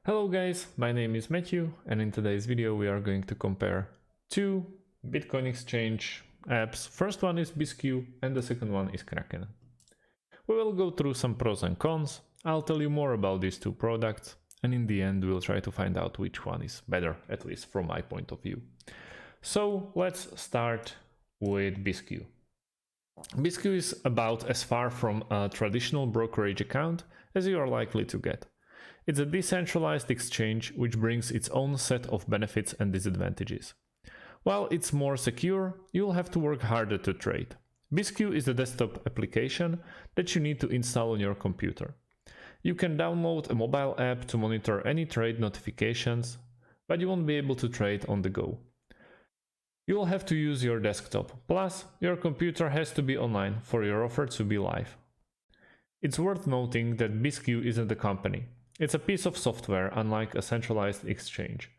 Hello guys, my name is Matthew, and in today's video we are going to compare two Bitcoin exchange apps. First one is Bisq and the second one is Kraken. We will go through some pros and cons. I'll tell you more about these two products, and in the end we'll try to find out which one is better, at least from my point of view. So let's start with Bisq. Bisq is about as far from a traditional brokerage account as you are likely to get. It's a decentralized exchange which brings its own set of benefits and disadvantages. While it's more secure, you'll have to work harder to trade. Bisq is a desktop application that you need to install on your computer. You can download a mobile app to monitor any trade notifications, but you won't be able to trade on the go. You'll have to use your desktop, plus your computer has to be online for your offer to be live. It's worth noting that Bisq isn't a company. It's a piece of software, unlike a centralized exchange.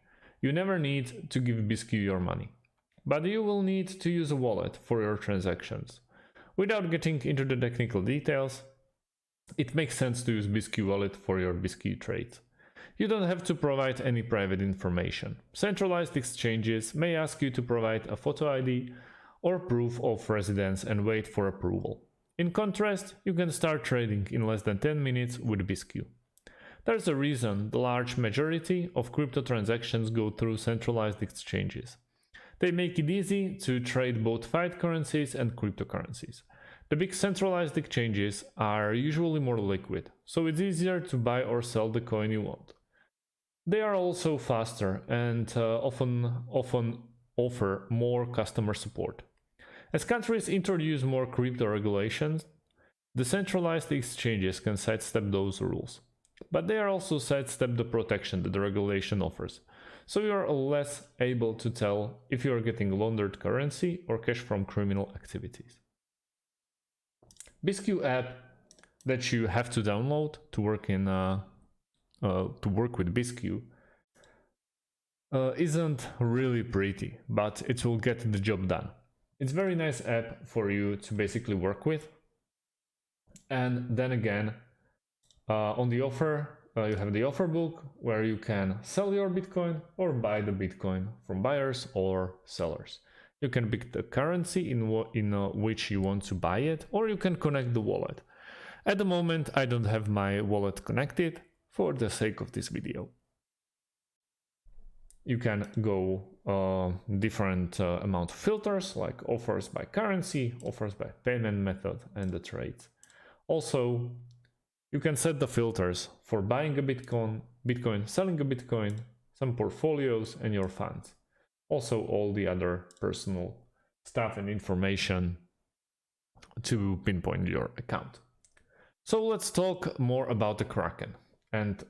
You never need to give Bisq your money, but you will need to use a wallet for your transactions. Without getting into the technical details, it makes sense to use Bisq wallet for your Bisq trades. You don't have to provide any private information. Centralized exchanges may ask you to provide a photo ID or proof of residence and wait for approval. In contrast, you can start trading in less than 10 minutes with Bisq. There's a reason the large majority of crypto transactions go through centralized exchanges. They make it easy to trade both fiat currencies and cryptocurrencies. The big centralized exchanges are usually more liquid, so it's easier to buy or sell the coin you want. They are also faster and often offer more customer support. As countries introduce more crypto regulations, the centralized exchanges can sidestep those rules. But they are also sidestep the protection that the regulation offers, so you are less able to tell if you are getting laundered currency or cash from criminal activities. Bisq app that you have to download to work with Bisq isn't really pretty, but it will get the job done. It's a very nice app for you to basically work with, and then again, on the offer, you have the offer book where you can sell your Bitcoin or buy the Bitcoin from buyers or sellers. You can pick the currency in which you want to buy it, or you can connect the wallet. At the moment, I don't have my wallet connected for the sake of this video. You can go different amount of filters like offers by currency, offers by payment method, and the trades. Also, you can set the filters for buying a Bitcoin, selling a Bitcoin, some portfolios, and your funds. Also all the other personal stuff and information to pinpoint your account. So let's talk more about the Kraken and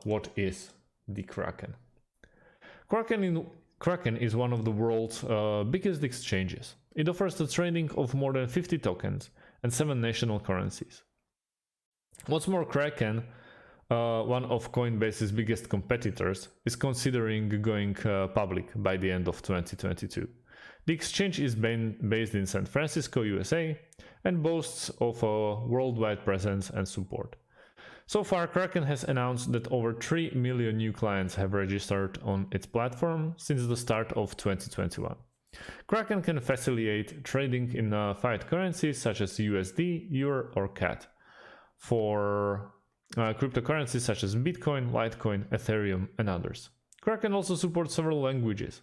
what is the Kraken. Kraken is one of the world's biggest exchanges. It offers the trading of more than 50 tokens and 7 national currencies. What's more, Kraken, one of Coinbase's biggest competitors, is considering going public by the end of 2022. The exchange is based in San Francisco, USA, and boasts of a worldwide presence and support. So far, Kraken has announced that over 3 million new clients have registered on its platform since the start of 2021. Kraken can facilitate trading in fiat currencies such as USD, Euro, or CAD. For cryptocurrencies such as Bitcoin, Litecoin, Ethereum, and others. Kraken also supports several languages.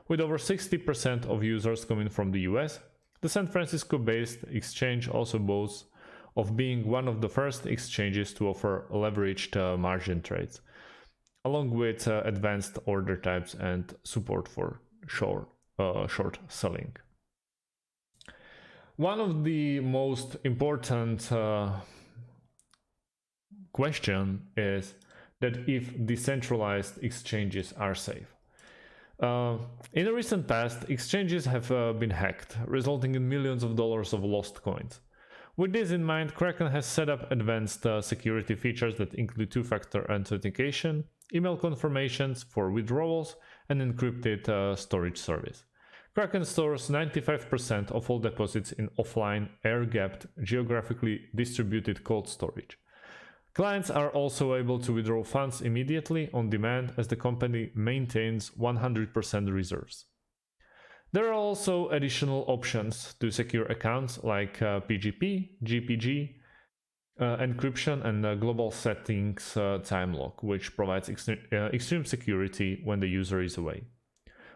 With over 60% of users coming from the US, the San Francisco-based exchange also boasts of being one of the first exchanges to offer leveraged margin trades, along with advanced order types and support for short selling. One of the most important question is that if decentralized exchanges are safe. In the recent past, exchanges have been hacked, resulting in millions of dollars of lost coins. With this in mind, Kraken has set up advanced security features that include two-factor authentication, email confirmations for withdrawals, and encrypted storage service. Kraken stores 95% of all deposits in offline, air-gapped, geographically distributed cold storage. Clients are also able to withdraw funds immediately on demand as the company maintains 100% reserves. There are also additional options to secure accounts like PGP, GPG, encryption and global settings time lock, which provides extreme security when the user is away.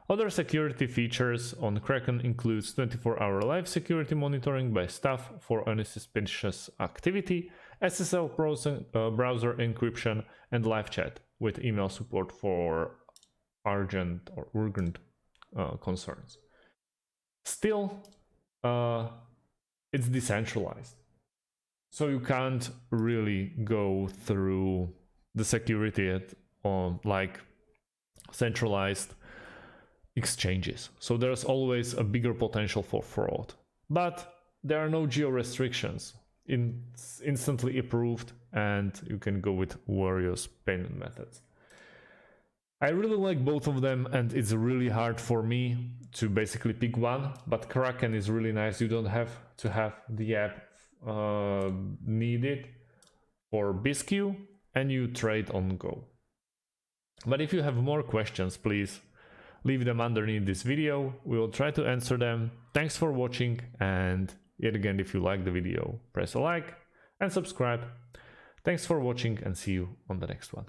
Other security features on Kraken includes 24-hour live security monitoring by staff for unsuspicious activity, SSL browser encryption, and live chat with email support for urgent concerns. Still, it's decentralized, so you can't really go through the security like centralized exchanges. So there's always a bigger potential for fraud, but there are no geo restrictions. It's instantly approved and you can go with various payment methods. I really like both of them, and it's really hard for me to basically pick one, but Kraken is really nice. You don't have to have the app needed for Bisq, and you trade on Go. But if you have more questions, please leave them underneath this video. We will try to answer them. Thanks for watching, and yet again, if you like the video, press a like and subscribe. Thanks for watching, and see you on the next one.